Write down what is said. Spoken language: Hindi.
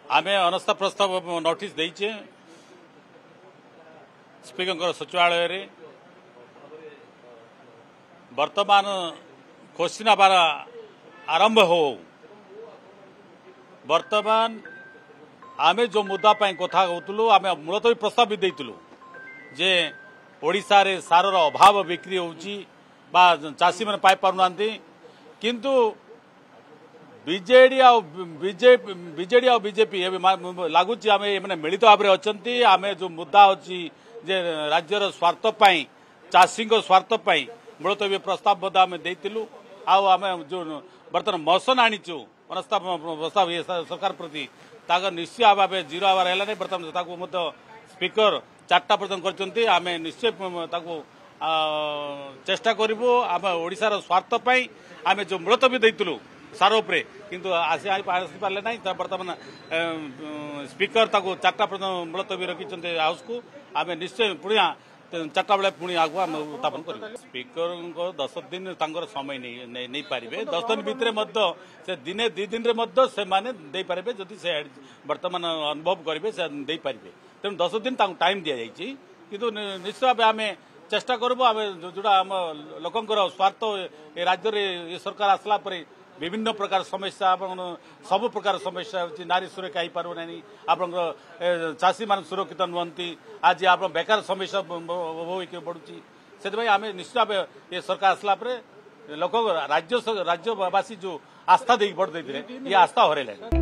आमे अनस्था प्रस्ताव नोटिस देइचे स्पीकर सचिवालय रे वर्तमान क्वेश्चन आबार आरंभ हो वर्तमान आमे जो मुद्दा कथा कहतलु आमे मूलतः प्रस्ताव भी देइतलु जे ओडिशा रे सारर अभाव बिक्री होउची बा चासी मन पाई पारुनांती किंतु बीजेडी आ बीजेपी लगुच आम मैंने मिलित भाव में अच्छा आम जो मुद्दा अच्छी जे राज्यर स्वार्थ चाषी स्वार्थ मूलतः प्रस्ताव आम देलु आम जो बर्तमान मोशन आनीचु प्रस्ताव सरकार प्रति निश्चय भाव जीरो आवार है बर्तमान स्पीकर 4टा पर्यटन कर आम निश्चय चेष्टा करूँ आम ओडिशार स्वार्थ आम जो मुलतवी देलु सार उपरे किंतु आसी पारे ना बर्तमान स्पीकर 4टा पर्यटन मुलतवी रखी हाउस को आम निश्चय पुणी 4टा बेले पुणी आगु आम उत्थापन कर स्पीकर 10 दिन समय नहीं पारे 10 दिन भितर से दिने 2 दिन से दे पारे जदि से बर्तमान अनुभव करेंगे से दे पारे तेणु 10 दिन टाइम दि जाइए किंतु निश्चित भाव आम चेष्टा करूँ आम जोड़ा आम लोकंर स्वार्थ ए राज्य में सरकार आसला परे विभिन्न प्रकार समस्या सब प्रकार समस्या होती नारी सुरक्षा हो पार नहीं आप चाषी मान सुरक्षित नुहति आज आप बेकार समस्या बढ़ुची से आम निश्चित भाव ये सरकार आसला परे लोक राज्यवासी जो आस्था दे भोट देते ये आस्था हरैले।